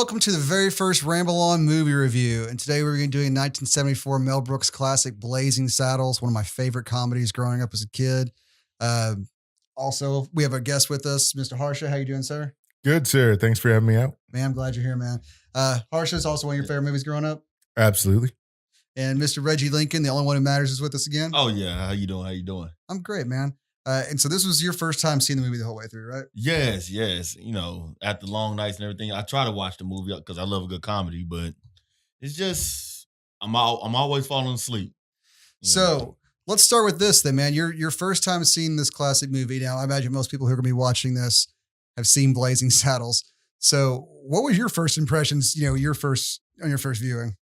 welcome to the very first Ramble On movie review. And today we're going to be doing 1974 Mel Brooks classic Blazing Saddles, one of my favorite comedies growing up as a kid. Also, we have a guest with us, Mr. Harsha. How you doing, sir? Good, sir. Thanks for having me out. Man, I'm glad you're here, man. Harsha is also one of your favorite movies growing up. Absolutely. And Mr. Reggie Lincoln, the only one who matters, is with us again. Oh, yeah. How you doing? I'm great, man. And so this was your first time seeing the movie the whole way through, right? Yes. You know, after long nights and everything, I try to watch the movie because I love a good comedy, but it's just I'm always falling asleep. So let's start with this then, man. Your first time seeing this classic movie. Now, I imagine most people who are going to be watching this have seen Blazing Saddles. So what was your first impressions, on your first viewing?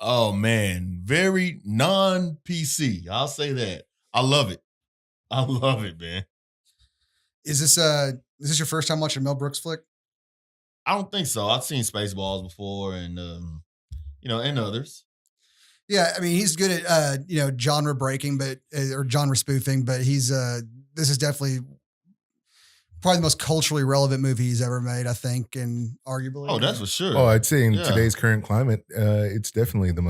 Oh, man. Very non-PC. I'll say that. I love it. I love it, man. Is this your first time watching a Mel Brooks flick? I don't think so. I've seen Spaceballs before and, and others. Yeah, I mean, he's good at, genre breaking, or genre spoofing, but this is definitely probably the most culturally relevant movie he's ever made, I think, and arguably. Oh, that's for sure. Oh, I'd say in today's current climate, it's definitely the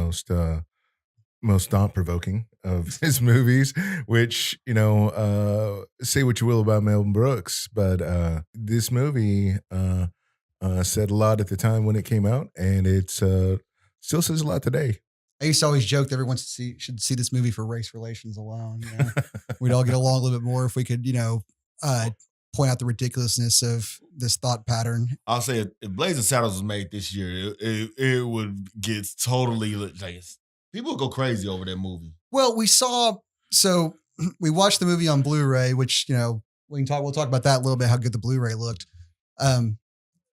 most thought-provoking of his movies, which, say what you will about Mel Brooks, but this movie said a lot at the time when it came out, and it still says a lot today. I used to always joke that everyone should see this movie for race relations alone. We'd all get along a little bit more if we could, point out the ridiculousness of this thought pattern. I'll say if Blazing Saddles was made this year, it would get totally like people would go crazy over that movie. Well, we watched the movie on Blu-ray, which, we'll talk about that a little bit, how good the Blu-ray looked.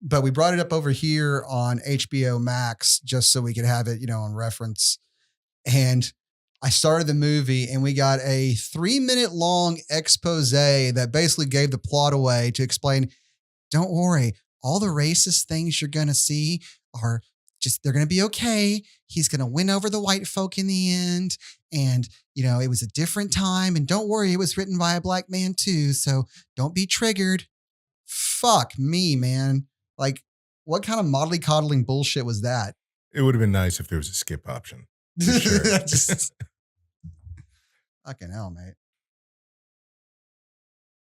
But we brought it up over here on HBO Max just so we could have it, on reference. And I started the movie and we got a 3-minute long expose that basically gave the plot away to explain, don't worry, all the racist things you're going to see are they're going to be okay. He's going to win over the white folk in the end. And, it was a different time. And don't worry, it was written by a black man too. So don't be triggered. Fuck me, man. Like, what kind of modelly coddling bullshit was that? It would have been nice if there was a skip option. For sure. Fucking hell, mate.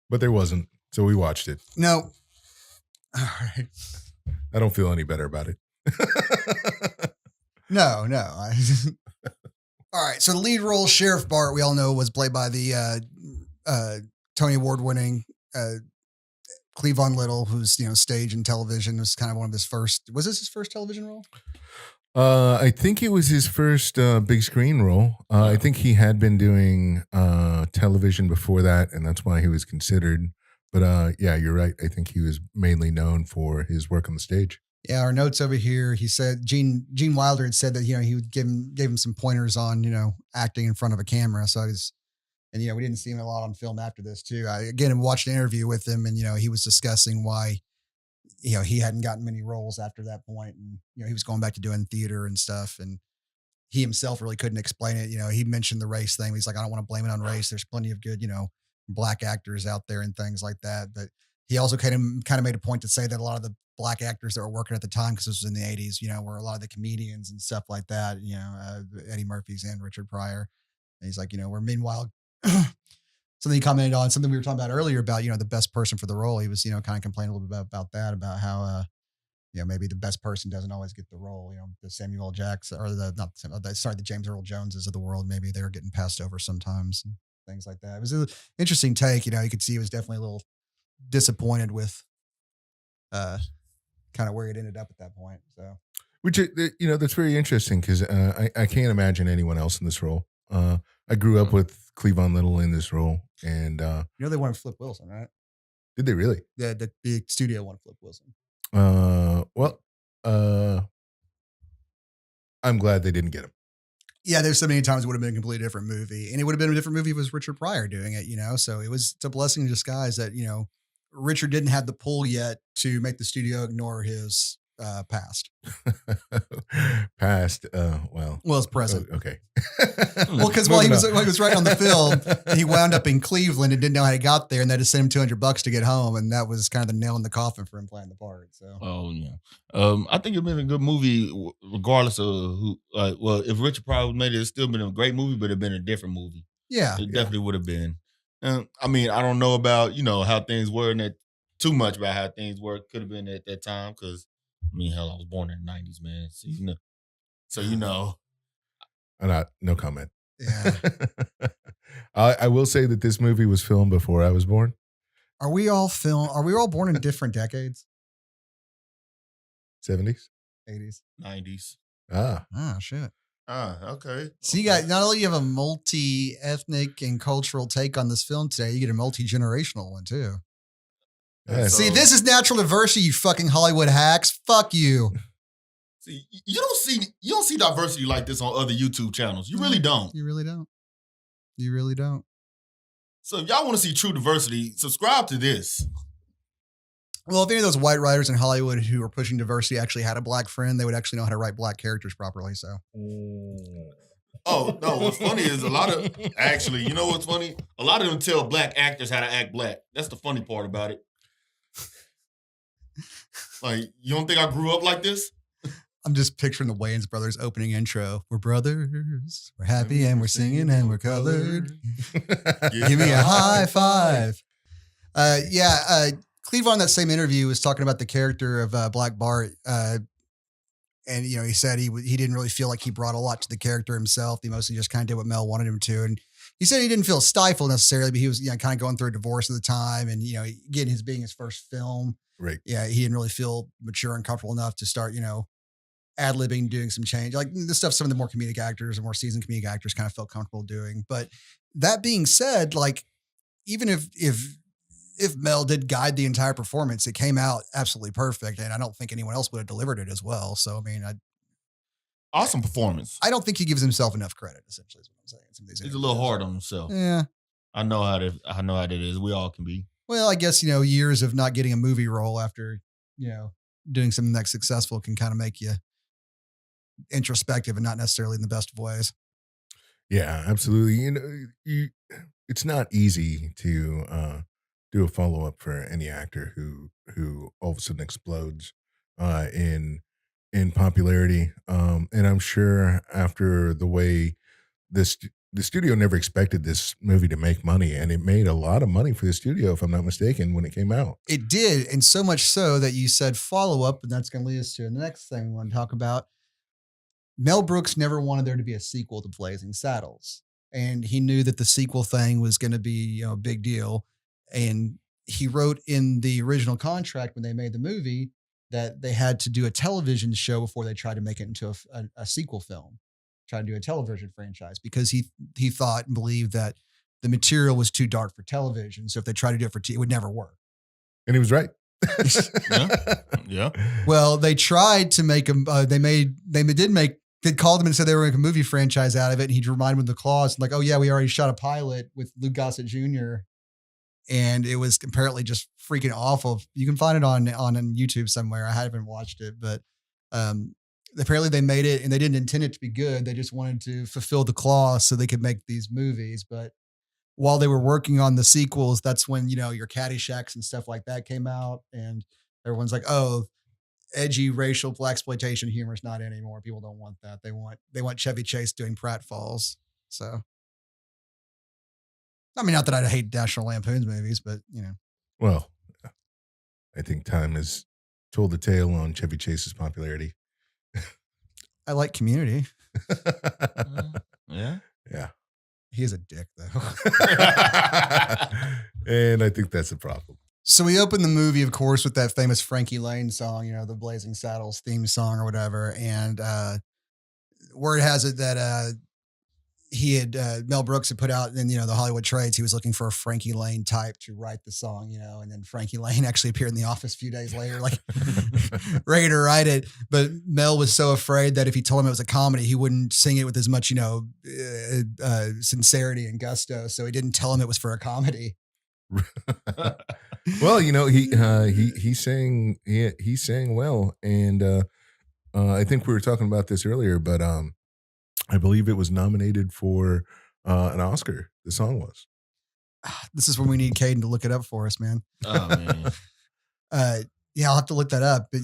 But there wasn't. So we watched it. No. All right. I don't feel any better about it. No. All right. So the lead role, Sheriff Bart, we all know was played by the Tony Award winning Cleavon Little, who's, stage and television. It was kind of one of his first. Was this his first television role? I think it was his first big screen role. I think he had been doing television before that, and that's why he was considered. But yeah, you're right. I think he was mainly known for his work on the stage. Yeah, our notes over here. He said Gene Wilder had said that he would gave him some pointers on acting in front of a camera. So we didn't see him a lot on film after this too. I again watched an interview with him, and he was discussing why he hadn't gotten many roles after that point, and he was going back to doing theater and stuff, and he himself really couldn't explain it. He mentioned the race thing. He's like, I don't want to blame it on race. There's plenty of good black actors out there and things like that. But he also kind of made a point to say that a lot of the black actors that were working at the time, because this was in the 80s, were a lot of the comedians and stuff like that, Eddie Murphy's and Richard Pryor. And he's like, we're meanwhile, something he commented on, something we were talking about earlier about, the best person for the role. He was, kind of complaining a little bit about that, about how, maybe the best person doesn't always get the role, the Samuel L. Jackson or the James Earl Joneses of the world. Maybe they're getting passed over sometimes and things like that. It was an interesting take. You could see he was definitely a little disappointed with, kind of where it ended up at that point. So, which, that's very interesting because I can't imagine anyone else in this role. I grew up with Cleavon Little in this role, and they wanted Flip Wilson, right? Did they really? Yeah, the big studio wanted Flip Wilson. I'm glad they didn't get him. Yeah, there's so many times it would have been a completely different movie, and it would have been a different movie if it was Richard Pryor doing it. So it's a blessing in disguise that Richard didn't have the pull yet to make the studio ignore his past. Past, well, Well, it's present. Okay. Well, because while he was writing on the film, he wound up in Cleveland and didn't know how he got there, and they just sent him $200 to get home, and that was kind of the nail in the coffin for him playing the part. So, Oh yeah. I think it'd been a good movie, regardless of who. Well, if Richard Pryor made it, it'd still been a great movie, but it'd been a different movie. yeah, It definitely would have been. I mean, I don't know about how things were in that too much about how things were could have been at that time because I mean, hell, I was born in the '90s, man. So No comment. yeah. I will say that this movie was filmed before I was born. Are we all born in different decades? 70s, 80s, 90s. Ah, shit. Okay. So you got not only you have a multi-ethnic and cultural take on this film today, you get a multi-generational one too. Yeah. See, this is natural diversity, you fucking Hollywood hacks. Fuck you. See, you don't see diversity like this on other YouTube channels. You really don't. You really don't. You really don't. So if y'all want to see true diversity, subscribe to this. Well, if any of those white writers in Hollywood who are pushing diversity actually had a black friend, they would actually know how to write black characters properly. So, Oh, no, what's funny is a lot of, actually, you know what's funny? A lot of them tell black actors how to act black. That's the funny part about it. Like, you don't think I grew up like this? I'm just picturing the Wayans brothers opening intro. We're brothers, we're happy and we're singing and we're colored. Give me a high five. Cleve on that same interview was talking about the character of Black Bart. And, he said he didn't really feel like he brought a lot to the character himself. He mostly just kind of did what Mel wanted him to. And he said he didn't feel stifled necessarily, but he was kind of going through a divorce at the time. And, again, his being his first film. right. Yeah, he didn't really feel mature and comfortable enough to start, ad-libbing, doing some change. Like the stuff some of the more comedic actors and more seasoned comedic actors kind of felt comfortable doing. But that being said, like, even if Mel did guide the entire performance, it came out absolutely perfect. And I don't think anyone else would have delivered it as well. So, I mean, Awesome performance. I don't think he gives himself enough credit, essentially, is what I'm saying. Some of these He's a little hard on himself. Yeah. I know how that is. We all can be. Well, I guess, years of not getting a movie role after, doing something that's successful can kind of make you introspective and not necessarily in the best of ways. Yeah, absolutely. It's not easy to do a follow up for any actor who all of a sudden explodes in popularity. And I'm sure after the way the studio never expected this movie to make money, and it made a lot of money for the studio, if I'm not mistaken, when it came out. It did, and so much so that you said follow up, and that's going to lead us to the next thing we want to talk about. Mel Brooks never wanted there to be a sequel to Blazing Saddles. And he knew that the sequel thing was going to be, a big deal. And he wrote in the original contract when they made the movie that they had to do a television show before they tried to make it into a sequel film, try to do a television franchise, because he thought and believed that the material was too dark for television. So if they tried to do it for TV, it would never work. And he was right. Yeah. Well, they tried to make him, they called him and said they were making a movie franchise out of it. And he'd remind him of the clause, like, oh yeah, we already shot a pilot with Lou Gossett Jr. And it was apparently just freaking awful. You can find it on YouTube somewhere. I haven't watched it, but apparently they made it and they didn't intend it to be good. They just wanted to fulfill the clause so they could make these movies. But while they were working on the sequels, that's when, your Caddyshack and stuff like that came out. And everyone's like, oh, edgy racial blaxploitation humor is not anymore. People don't want that. They want Chevy Chase doing pratfalls. So, I mean, not that I hate National Lampoon's movies, but Well, I think time has told the tale on Chevy Chase's popularity. I like Community. Yeah. Yeah. He is a dick though. And I think that's the problem. So we open the movie, of course, with that famous Frankie Lane song, the Blazing Saddles theme song or whatever. And word has it that he had Mel Brooks had put out in the Hollywood trades. He was looking for a Frankie Lane type to write the song, and then Frankie Lane actually appeared in the office a few days later, like ready to write it. But Mel was so afraid that if he told him it was a comedy, he wouldn't sing it with as much sincerity and gusto. So he didn't tell him it was for a comedy. Well, he sang well, and I think we were talking about this earlier, but I believe it was nominated for an Oscar. The song was. This is when we need Caden to look it up for us, man. Oh man. Yeah, I'll have to look that up. But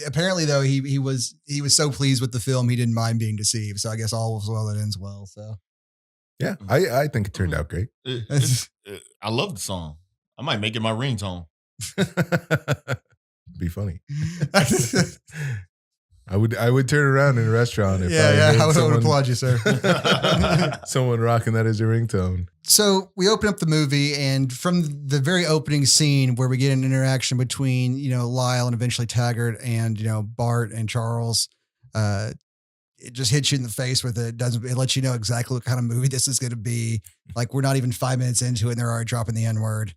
apparently though he was so pleased with the film he didn't mind being deceived. So I guess all was well that ends well. So Yeah, I think it turned out great. I love the song. I might make it my ringtone. Be funny. I would turn around in a restaurant if I would applaud you, sir. Someone rocking that as a ringtone. So we open up the movie, and from the very opening scene where we get an interaction between, Lyle and eventually Taggart and, Bart and Charles, it just hits you in the face with it. It lets you know exactly what kind of movie this is going to be. Like, we're not even 5 minutes into it and they're already dropping the N-word.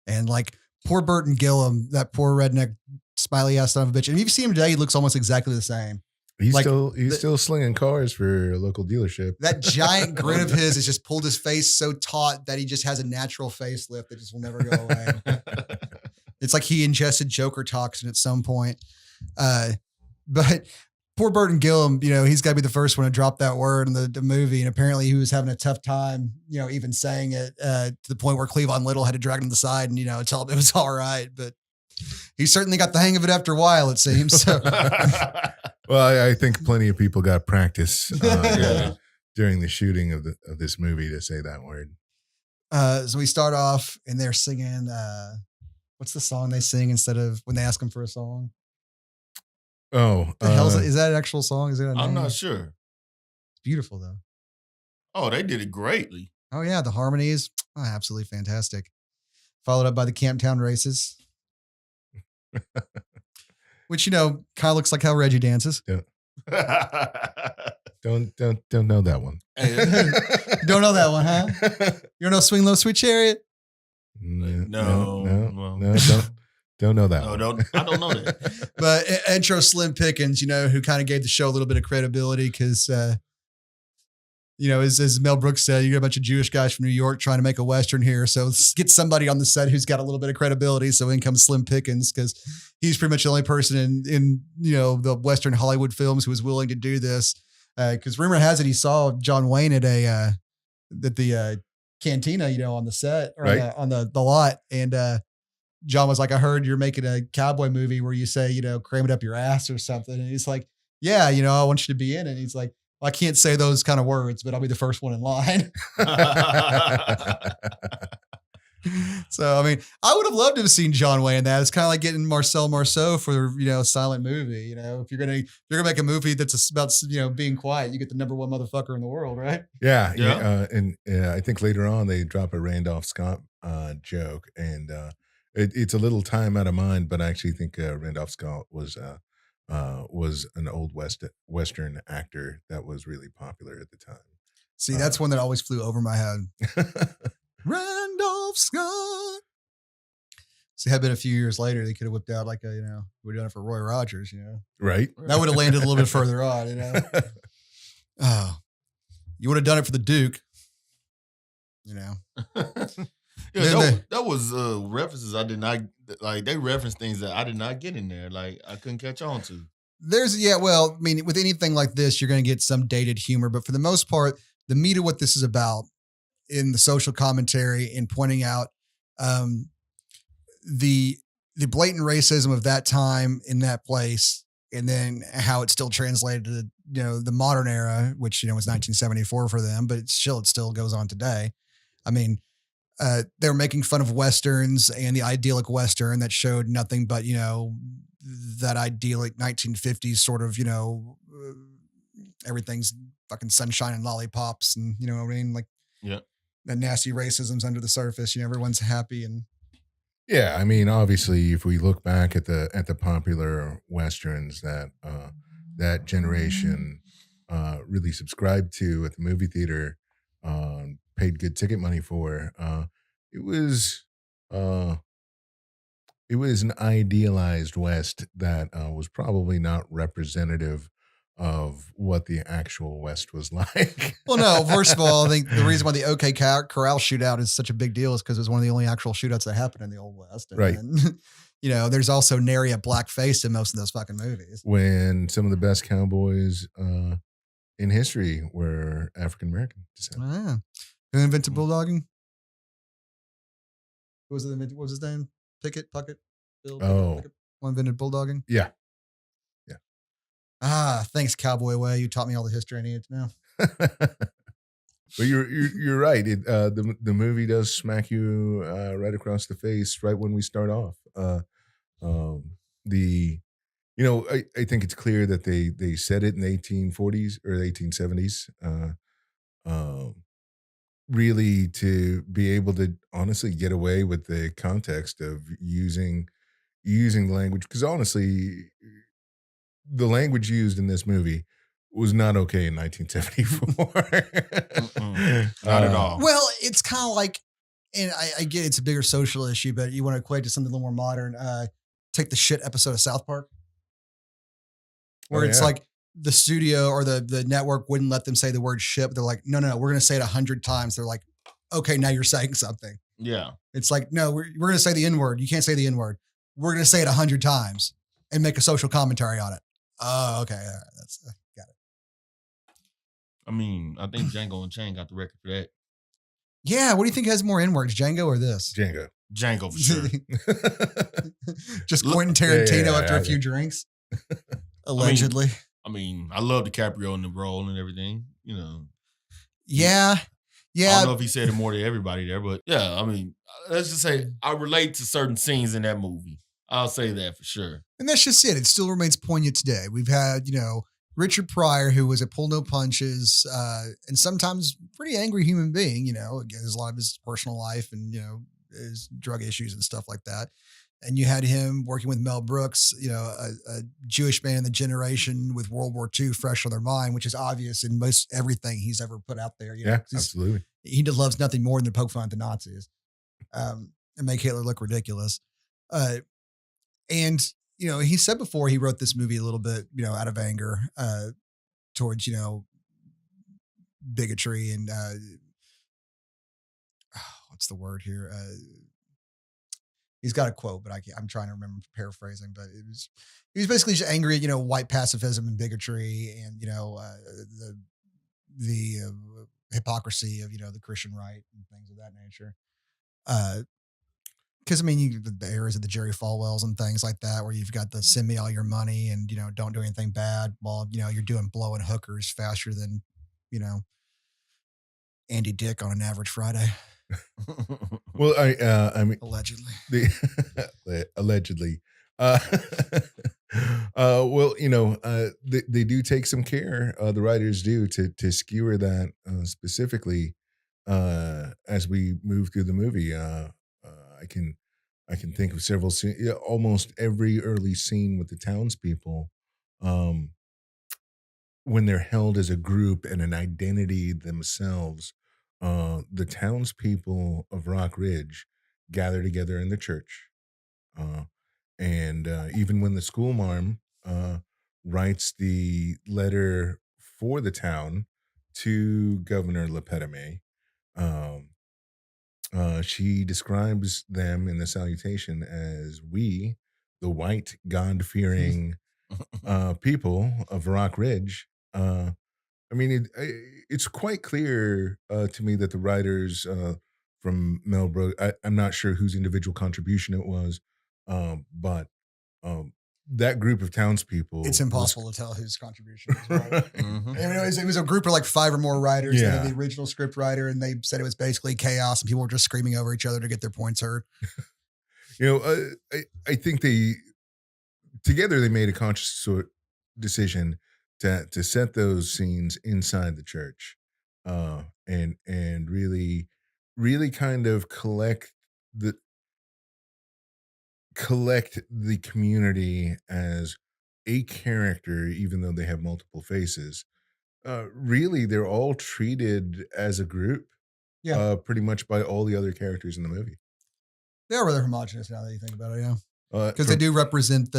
And like poor Burton Gillum, that poor redneck smiley ass son of a bitch. And if you see him today, he looks almost exactly the same. He's still slinging cars for a local dealership. That giant grin of his has just pulled his face so taut that he just has a natural facelift that just will never go away. It's like he ingested Joker toxin at some point. But poor Burton Gillum, he's got to be the first one to drop that word in the movie. And apparently he was having a tough time, even saying it to the point where Cleavon Little had to drag him to the side and, tell him it was all right. But he certainly got the hang of it after a while, it seems. So. Well, I think plenty of people got practice during the shooting of this movie to say that word. So we start off and they're singing, what's the song they sing instead of when they ask them for a song? Oh, the hell is that an actual song? Is it? I'm not sure. It's beautiful though. Oh, they did it greatly. Oh yeah, the harmonies, absolutely fantastic. Followed up by the Camptown Races, which kind of looks like how Reggie dances. Yeah. Don't know that one. Don't know that one, huh? You don't know "Swing Low, Sweet Chariot"? No, don't know that. No, I don't know that. But intro Slim Pickens, who kind of gave the show a little bit of credibility because, as Mel Brooks said, you got a bunch of Jewish guys from New York trying to make a Western here. So let's get somebody on the set who's got a little bit of credibility. So in comes Slim Pickens because he's pretty much the only person in the Western Hollywood films who was willing to do this. Because rumor has it he saw John Wayne at the cantina, on the set or right. on the lot. And John was like, I heard you're making a cowboy movie where you say, cram it up your ass or something. And he's like, yeah, I want you to be in it. And he's like, well, I can't say those kind of words, but I'll be the first one in line. So, I mean, I would have loved to have seen John Wayne in that. It's kind of like getting Marcel Marceau for, a silent movie. If you're going to make a movie that's about, being quiet, you get the number one motherfucker in the world, right? Yeah. And I think later on they drop a Randolph Scott joke and it's a little time out of mind, but I actually think Randolph Scott was an old Western actor that was really popular at the time. See, that's one that always flew over my head. Randolph Scott. See, had been a few years later, they could have whipped out like we'd done it for Roy Rogers, Right. That would have landed a little bit further on, Oh, you would have done it for the Duke, Yeah, that was references I did not like. They referenced things that I did not get in there. Like I couldn't catch on to. Well, I mean, with anything like this, you're going to get some dated humor, but for the most part, the meat of what this is about in the social commentary and pointing out the blatant racism of that time in that place, and then how it still translated to the modern era, which was 1974 for them, but it still goes on today. I mean. They were making fun of Westerns and the idyllic Western that showed nothing but, that idyllic 1950s sort of, everything's fucking sunshine and lollipops and, what I mean? Like, yeah, the nasty racism's under the surface, everyone's happy. And yeah, I mean, obviously, if we look back at the popular Westerns that generation really subscribed to at the movie theater, paid good ticket money for. It was an idealized West that was probably not representative of what the actual West was like. Well, no, first of all, I think the reason why the OK Corral shootout is such a big deal is because it was one of the only actual shootouts that happened in the Old West. And Right. then, there's also nary a black face in most of those fucking movies. When some of the best cowboys in history were African American descent. Oh, yeah. Who invented bulldogging? Who was it? What was his name? Puckett? Bill Puckett? Who invented bulldogging? Yeah. Thanks, Cowboy Way. You taught me all the history I needed to know. But you're right. The movie does smack you right across the face right when we start off. I think it's clear that they said it in the 1840s or the 1870s, really to be able to honestly get away with the context of using the language, because honestly, the language used in this movie was not okay in 1974. Not at all. Well, it's kind of like, and I get it's a bigger social issue, but you want to equate to something a little more modern. Take the shit episode of South Park, where it's like the studio or the network wouldn't let them say the word shit. But they're like, no, we're going to say it 100 times. They're like, okay, now you're saying something. Yeah. It's like, no, we're going to say the N word. You can't say the N word. We're going to say it 100 times and make a social commentary on it. Oh, okay. All right. That's got it. I mean, I think Django Unchained got the record for that. Yeah. What do you think has more N words, Django or this? Django for sure. Just Quentin Tarantino after a few drinks. Allegedly. I mean, I love DiCaprio in the role and everything, Yeah. I don't know if he said it more to everybody there, but yeah, I mean, let's just say I relate to certain scenes in that movie. I'll say that for sure. And that's just it. It still remains poignant today. We've had, Richard Pryor, who was a pull no punches, and sometimes pretty angry human being, again, there's a lot of his personal life and, his drug issues and stuff like that. And you had him working with Mel Brooks, a Jewish man in the generation with World War II fresh on their mind, which is obvious in most everything he's ever put out there. Yeah, absolutely. He loves nothing more than to poke fun at the Nazis and make Hitler look ridiculous. And, he said before he wrote this movie a little bit, out of anger towards, bigotry and what's the word here? He's got a quote, but I'm trying to remember paraphrasing, but he was basically just angry at, white pacifism and bigotry and, the hypocrisy of, the Christian right and things of that nature. Because the areas of the Jerry Falwells and things like that, where you've got the send me all your money and, don't do anything bad while, you're doing blowing hookers faster than, Andy Dick on an average Friday. Well, I mean, allegedly. Allegedly. Well, they do take some care. The writers do to skewer that specifically as we move through the movie. I can think of several scenes. Almost every early scene with the townspeople, when they're held as a group and an identity themselves. The townspeople of Rock Ridge gather together in the church. And even when the schoolmarm writes the letter for the town to Governor Lepetame, she describes them in the salutation as we, the white, God-fearing people of Rock Ridge. It's quite clear to me that the writers from Mel Brooks, I'm not sure whose individual contribution it was, but that group of townspeople. It's impossible to tell whose contribution it was. Right? Mm-hmm. It was a group of like 5 or more writers. Yeah. The original script writer, and they said it was basically chaos and people were just screaming over each other to get their points heard. I think together they made a conscious decision to set those scenes inside the church, and really kind of collect the community as a character, even though they have multiple faces. Really, they're all treated as a group, pretty much by all the other characters in the movie. They are rather homogenous now that you think about it, yeah. Because they do represent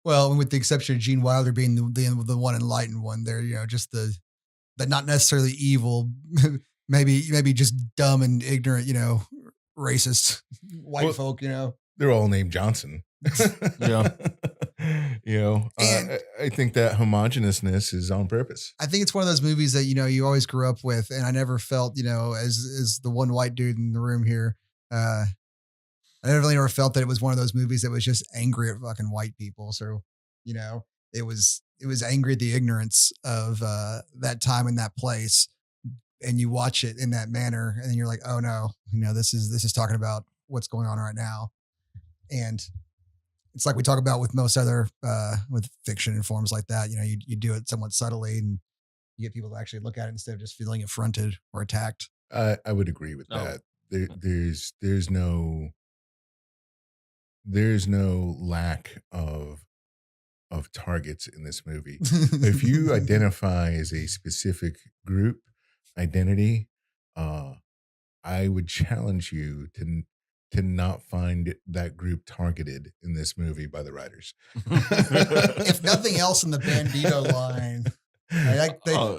Well, with the exception of Gene Wilder being the one enlightened one, there, just the not necessarily evil, maybe just dumb and ignorant, racist white folk, They're all named Johnson. Yeah. I think that homogeneousness is on purpose. I think it's one of those movies that, you always grew up with. And I never felt, as the one white dude in the room here, I never felt that it was one of those movies that was just angry at fucking white people. So, it was angry at the ignorance of that time and that place. And you watch it in that manner and then you're like, oh no, this is talking about what's going on right now. And it's like we talk about with most other, with fiction and forms like that, you do it somewhat subtly and you get people to actually look at it instead of just feeling affronted or attacked. I would agree with that. There's no lack of targets in this movie. If you identify as a specific group identity, I would challenge you to not find that group targeted in this movie by the writers. If nothing else in the Bandito line, they're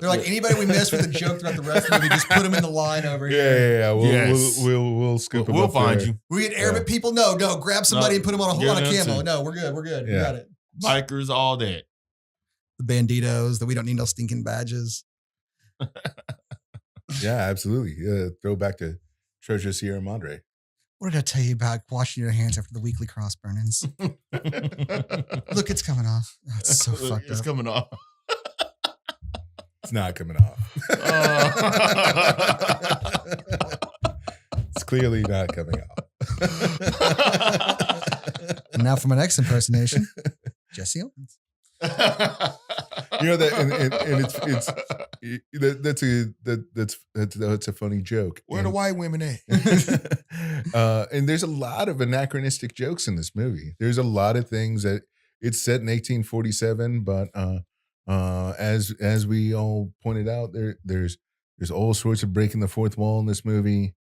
like, anybody we missed with a joke throughout the rest of the movie, just put them in the line over here. Yeah. We'll scoop them. We'll up find there. you. We get Arabic people. No, grab somebody and put them on a camo. No, we're good. Yeah. We got it. Bikers, all that. The Banditos, that we don't need no stinking badges. Yeah, absolutely. Throw back to Treasure Sierra Madre. What did I tell you about washing your hands after the weekly cross burnings? Look, it's coming off. Oh, it's so fucked up. It's coming off. It's not coming off. It's clearly not coming off. And now for my next impersonation, Jesse Owens. That's a funny joke. Where the white women at? And there's a lot of anachronistic jokes in this movie. There's a lot of things that it's set in 1847, but as we all pointed out, there's all sorts of breaking the fourth wall in this movie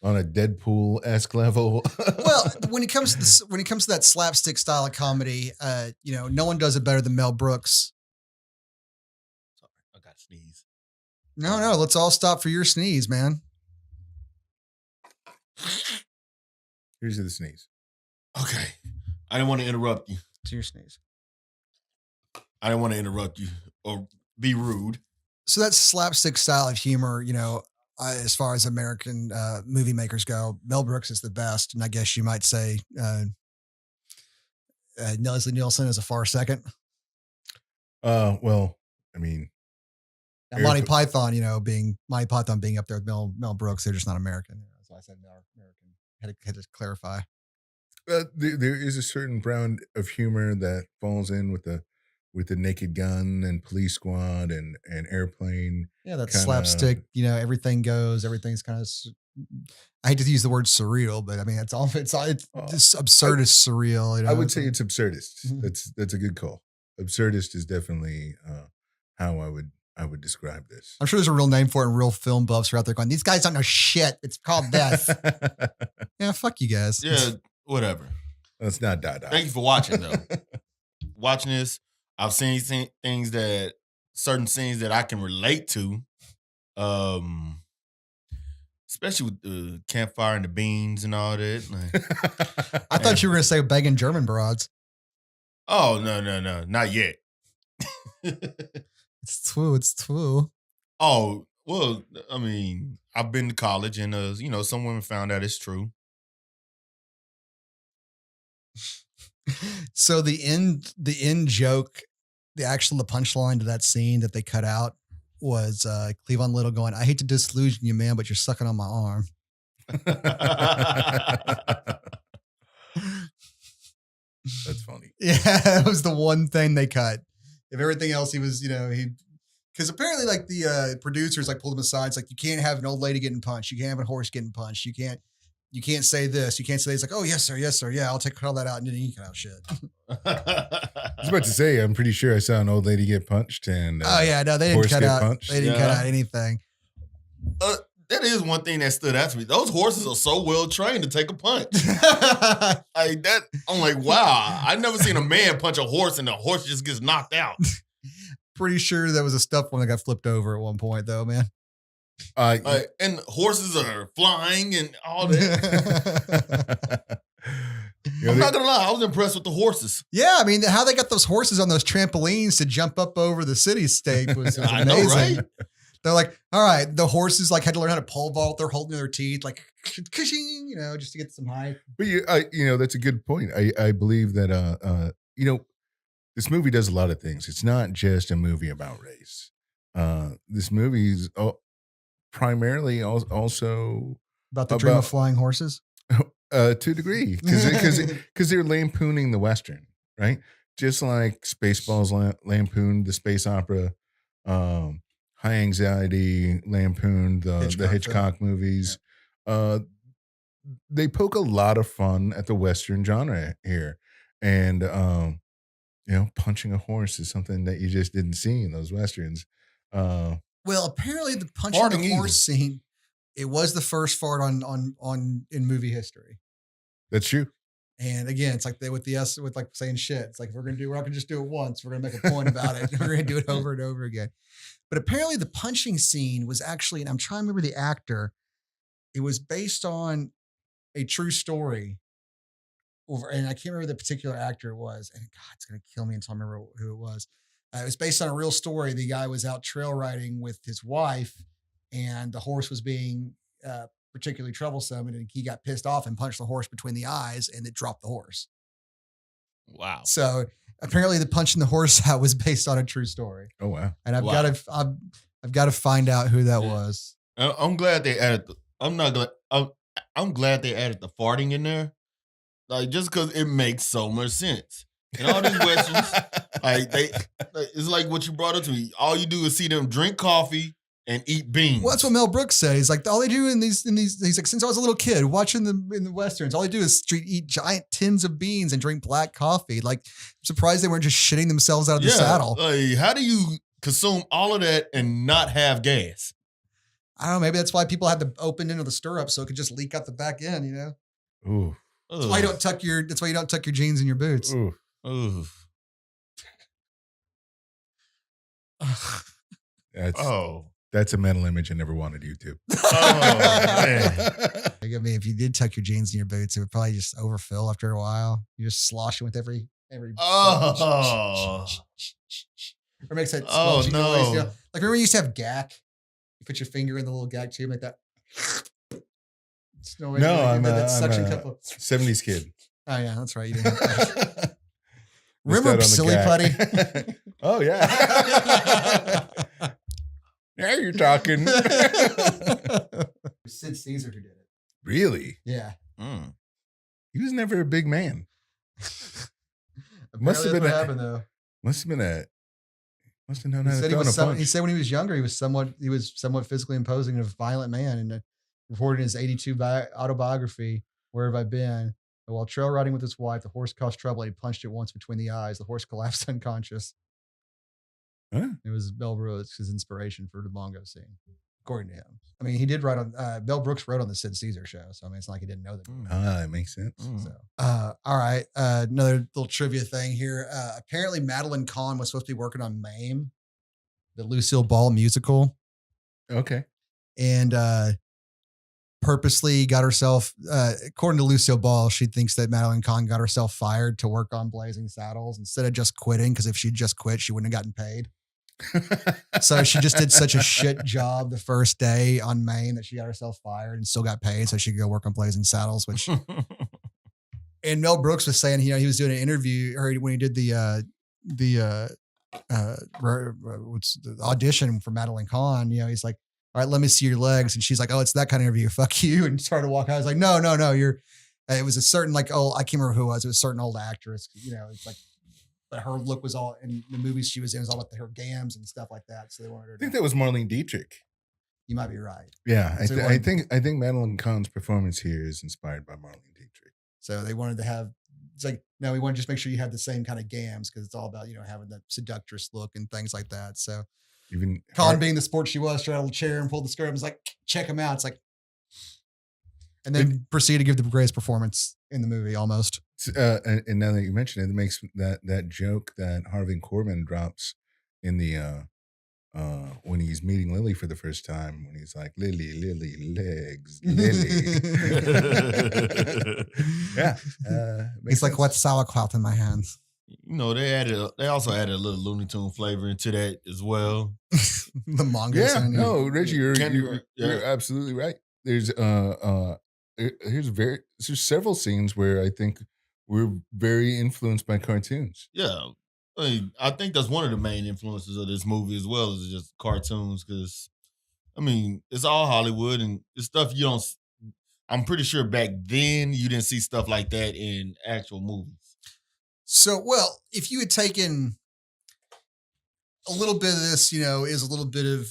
on a Deadpool-esque level. Well, when it comes to that slapstick style of comedy, no one does it better than Mel Brooks. Sorry, I got to sneeze. No, let's all stop for your sneeze, man. Here's the sneeze. Okay. I didn't want to interrupt you. To your sneeze. I didn't want to interrupt you or be rude. So that slapstick style of humor, as far as American movie makers go, Mel Brooks is the best. And I guess you might say Leslie Nielsen is a far second. Well, I mean, now, Monty Python being up there with Mel Brooks, they're just not American. That's why I said American. Had to clarify. There is a certain brand of humor that falls in with the Naked Gun and Police Squad and Airplane. Yeah, that slapstick. Everything goes. Everything's kind of. I hate to use the word surreal, but I mean it's absurdist surreal. I would say it's absurdist. Mm-hmm. That's a good call. Absurdist is definitely how I would describe this. I'm sure there's a real name for it, and real film buffs are out there going, these guys don't know shit. It's called death. Yeah, fuck you guys. Yeah, whatever. That's not Dada. Thank you for watching, though. Watching this, I've seen certain scenes that I can relate to, especially with the campfire and the beans and all that. Like, I thought you were going to say begging German broads. Oh, no, not yet. It's true. Oh, well, I mean, I've been to college and, some women found out it's true. So the end joke, the punchline to that scene that they cut out was Cleavon Little going, I hate to disillusion you, man, but you're sucking on my arm. That's funny. Yeah, that was the one thing they cut. If everything else, he was, because apparently like the producers like pulled him aside. It's like, you can't have an old lady getting punched. You can't have a horse getting punched. You can't say this. You can't say this. Like, oh, yes, sir. Yeah, I'll cut all that out. And then he cut out shit. I was about to say, I'm pretty sure I saw an old lady get punched and oh yeah, no, they didn't cut out. Punched. They didn't cut out anything. that is one thing that stood out to me. Those horses are so well trained to take a punch. Like that, I'm like, wow. I've never seen a man punch a horse and the horse just gets knocked out. Pretty sure that was a stuffed one that got flipped over at one point, though, man. And horses are flying and all that. I'm not gonna lie, I was impressed with the horses. Yeah, I mean, how they got those horses on those trampolines to jump up over the cityscape was I amazing. know, right? They're like, all right, the horses like had to learn how to pole vault. They're holding their teeth, like, you know, just to get some height. But that's a good point. I believe that this movie does a lot of things. It's not just a movie about race. This movie is primarily also About the dream of flying horses. to a degree, because they're lampooning the Western, right? Just like Spaceballs lampooned the space opera, High Anxiety lampooned the Hitchcock movies. Yeah. They poke a lot of fun at the Western genre here, and punching a horse is something that you just didn't see in those Westerns. Well, apparently the punching the horse scene, it was the first fart on in movie history. That's true. And again, it's like with like saying shit. It's like we're not gonna just do it once. We're gonna make a point about it. We're gonna do it over and over again. But apparently the punching scene was actually, and I'm trying to remember the actor. It was based on a true story. And I can't remember the particular actor it was. And God, it's gonna kill me until I remember who it was. It was based on a real story. The guy was out trail riding with his wife, and the horse was being particularly troublesome, and he got pissed off and punched the horse between the eyes, and it dropped the horse. Wow. So apparently the punching the horse out was based on a true story. Oh, wow. And I've got to find out who that was. I'm glad they added I'm glad they added the farting in there. Like, just because it makes so much sense. And all these Westerns, it's like what you brought up to me. All you do is see them drink coffee and eat beans. Well, that's what Mel Brooks says. He's like, all they do in these, he's like, since I was a little kid watching them in the Westerns, all they do is eat giant tins of beans and drink black coffee. Like, I'm surprised they weren't just shitting themselves out of the saddle. Like, how do you consume all of that and not have gas? I don't know. Maybe that's why people had the open end of the stirrup so it could just leak out the back end, you know? Ooh. That's why you don't tuck your jeans in your boots. Ooh. Ooh. That's a mental image I never wanted YouTube. Oh, man. I mean, if you did tuck your jeans in your boots, it would probably just overfill after a while. You're just sloshing with every. Oh. Or makes that. Oh, no. Noise, you know? Like, remember you used to have gack? You put your finger in the little gack tube like that. I'm a suction cup 70s kid. Oh yeah, that's right. You didn't have that. Remember Silly Putty? Oh yeah. Now you're talking. Sid Caesar who did it. Really? Yeah. Mm. He was never a big man. Must have been what happened though. Must have known how to throw a punch. He said when he was younger, he was somewhat physically imposing and a violent man, and reported in his 82 autobiography, "Where Have I Been?" And while trail riding with his wife, the horse caused trouble. He punched it once between the eyes. The horse collapsed unconscious. Huh? It was Mel Brooks' his inspiration for the bongo scene, according to him. I mean, he did write on Mel Brooks wrote on the Sid Caesar show, so I mean, it's not like he didn't know that. It makes sense. So, all right, another little trivia thing here. Apparently, Madeline Kahn was supposed to be working on MAME, the Lucille Ball musical. Okay, and purposely got herself, according to Lucille Ball, she thinks that Madeline Kahn got herself fired to work on Blazing Saddles instead of just quitting, because if she'd just quit, she wouldn't have gotten paid. So she just did such a shit job the first day on Maine that she got herself fired and still got paid so she could go work on Blazing Saddles, which and Mel Brooks was saying, he was doing an interview or when he did the audition for Madeline Kahn, he's like, all right, let me see your legs. And she's like, oh, it's that kind of interview. Fuck you. And started to walk out. I was like, no, it was a certain, like, I can't remember who it was. It was a certain old actress. It's like, but her look was all in the movies she was in, it was all about her gams and stuff like that. So they wanted her. I think that was Marlene Dietrich. You might be right. Yeah. I think Madeline Kahn's performance here is inspired by Marlene Dietrich. So they wanted to have, it's like, no, we want to just make sure you have the same kind of gams because it's all about, having that seductress look and things like that. So, Even Colin, being the sport she was, straddled a chair and pulled the skirt. I was like, check him out. It's like, and then proceeded to give the greatest performance in the movie almost. And now that you mention it, it makes that joke that Harvey Korman drops in the when he's meeting Lily for the first time, when he's like, Lily, legs, Lily. Yeah. He's like, what's sauerkraut in my hands? They also added a little Looney Tune flavor into that as well. The manga. Yeah, no, Reggie, you're Yeah. absolutely right. There's several scenes where I think we're very influenced by cartoons. Yeah. I think that's one of the main influences of this movie as well, is just cartoons, because it's all Hollywood and it's stuff you don't. I'm pretty sure back then you didn't see stuff like that in actual movies. So, well, if you had taken a little bit of this, is a little bit of,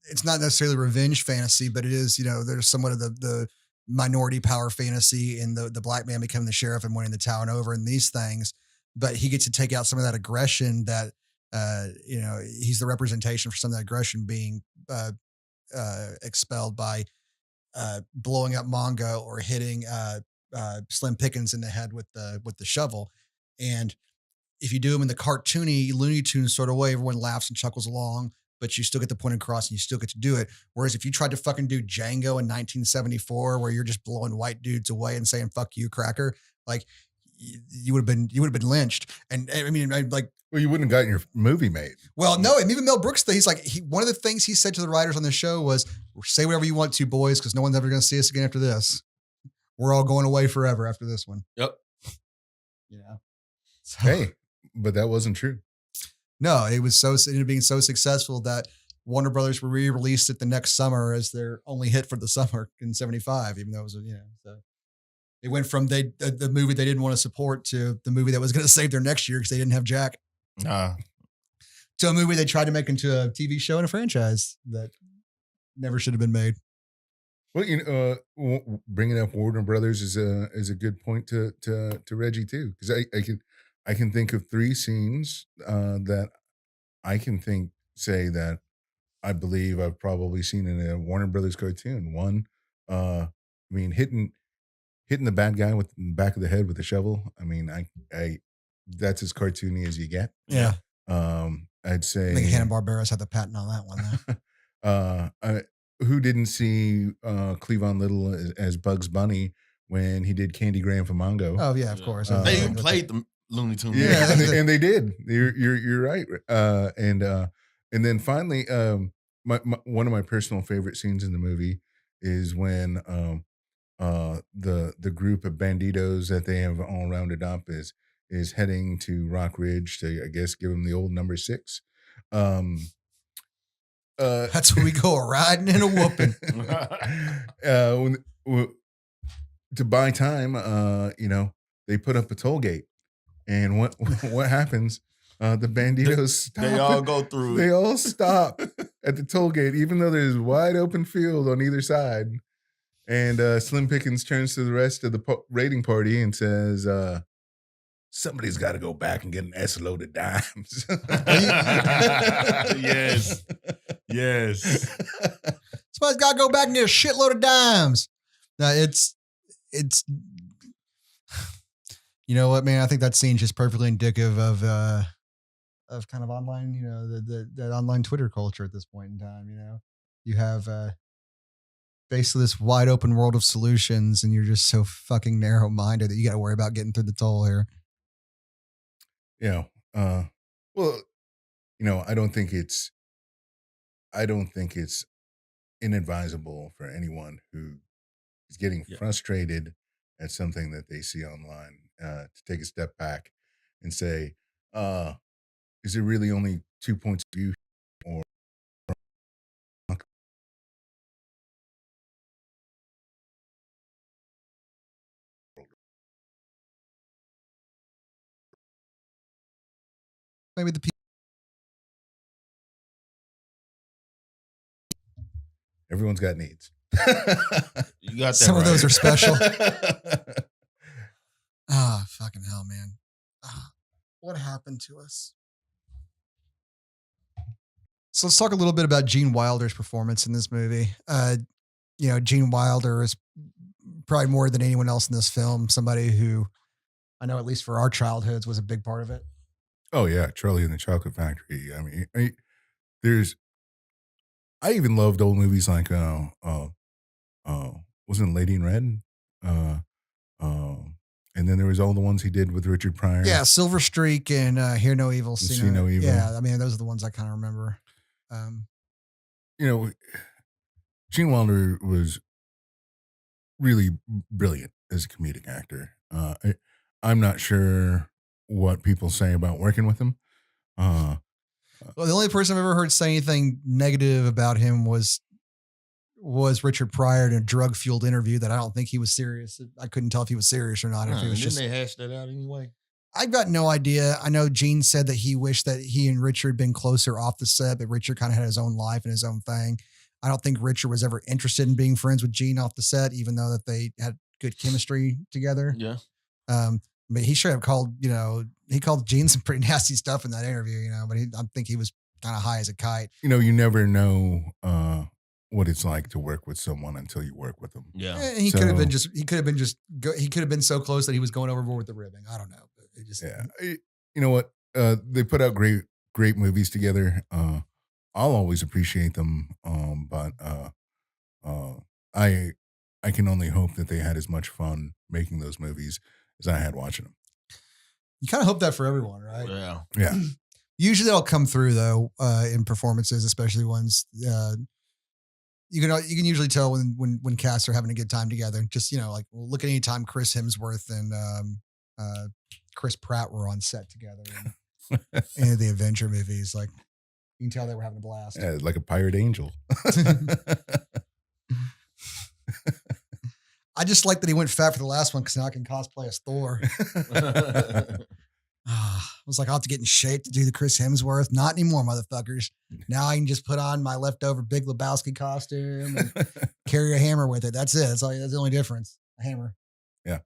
it's not necessarily revenge fantasy, but it is, there's somewhat of the minority power fantasy in the black man becoming the sheriff and winning the town over and these things. But he gets to take out some of that aggression that, he's the representation for some of that aggression being expelled by blowing up Mongo or hitting Slim Pickens in the head with the shovel. And if you do them in the cartoony Looney Tunes sort of way, everyone laughs and chuckles along, but you still get the point across and you still get to do it. Whereas if you tried to fucking do Django in 1974, where you're just blowing white dudes away and saying "fuck you, cracker," like you would have been lynched. And well, you wouldn't have gotten your movie made. Well, no, and even Mel Brooks, he's like, one of the things he said to the writers on the show was, "Say whatever you want to, boys, because no one's ever going to see us again after this. We're all going away forever after this one." Yep. So, hey, but that wasn't true. No, it ended up being so successful that Warner Brothers re-released it the next summer as their only hit for the summer in '75, even though it was, so it went from the movie they didn't want to support to the movie that was going to save their next year because they didn't have Jack. To a movie they tried to make into a TV show and a franchise that never should have been made. Well, bringing up Warner Brothers is a good point to Reggie too, because I can think of 3 scenes that I can say that I believe I've probably seen in a Warner Brothers cartoon. One, hitting the bad guy with the back of the head with a shovel. I that's as cartoony as you get. Yeah. I'd say I think Hanna-Barbera's had the patent on that one. Who didn't see Cleavon Little as Bugs Bunny when he did Candy Graham for Mongo? Oh yeah, of course. They even played the Looney Tunes. Yeah, and they did. You're right. And then finally, one of my personal favorite scenes in the movie is when the group of banditos that they have all rounded up is heading to Rock Ridge to, I guess, give them the old number 6. That's where we go riding and a whooping. To buy time, they put up a toll gate, and what happens? The banditos stop. They all go through. They all stop at the toll gate, even though there's wide open field on either side. And Slim Pickens turns to the rest of the raiding party and says, "Somebody's got to go back and get an S-load of dimes." Yes. Somebody's got to go back and get a shitload of dimes. Now it's, you know what, man? I think that scene's just perfectly indicative of kind of online, that online Twitter culture at this point in time. You have basically this wide open world of solutions, and you're just so fucking narrow minded that you got to worry about getting through the toll here. Well, I don't think it's inadvisable for anyone who is getting frustrated at something that they see online to take a step back and say, is it really only 2 points of view, or Maybe the people. everyone's got needs? You got that. Some of those right. are special. Fucking hell, man. What happened to us? So let's talk a little bit about Gene Wilder's performance in this movie. Gene Wilder is probably more than anyone else in this film, somebody who I know, at least for our childhoods, was a big part of it. Oh yeah, Charlie and the Chocolate Factory. I mean, I even loved old movies like wasn't Lady in Red? Uh, and then there was all the ones he did with Richard Pryor. Yeah, Silver Streak and Hear No Evil, See No Evil. Yeah, I mean, those are the ones I kind of remember. Gene Wilder was really brilliant as a comedic actor. I'm not sure what people say about working with him. Well, the only person I've ever heard say anything negative about him was Richard Pryor in a drug-fueled interview that I don't think he was serious. I couldn't tell if he was serious or not. If he was didn't they hash that out anyway? I've got no idea. I know Gene said that he wished that he and Richard had been closer off the set, but Richard kind of had his own life and his own thing. I don't think Richard was ever interested in being friends with Gene off the set, even though that they had good chemistry together. Yeah. But he should have called, he called Gene some pretty nasty stuff in that interview, but I think he was kind of high as a kite. You never know what it's like to work with someone until you work with them. Yeah. And he could have been so close that he was going overboard with the ribbing. I don't know. But it just, you know what? They put out great movies together. I'll always appreciate them. But I can only hope that they had as much fun making those movies as I had watching them. You kind of hope that for everyone, right? Yeah. Yeah. Usually they'll come through though, in performances, especially ones, you can usually tell when casts are having a good time together. Just, like look at any time Chris Hemsworth and Chris Pratt were on set together in the Avenger movies. Like you can tell they were having a blast. Yeah, like a pirate angel. I just like that he went fat for the last one because now I can cosplay as Thor. I was like, I'll have to get in shape to do the Chris Hemsworth. Not anymore, motherfuckers. Now I can just put on my leftover Big Lebowski costume and carry a hammer with it. That's it. That's the only difference. A hammer. Yeah.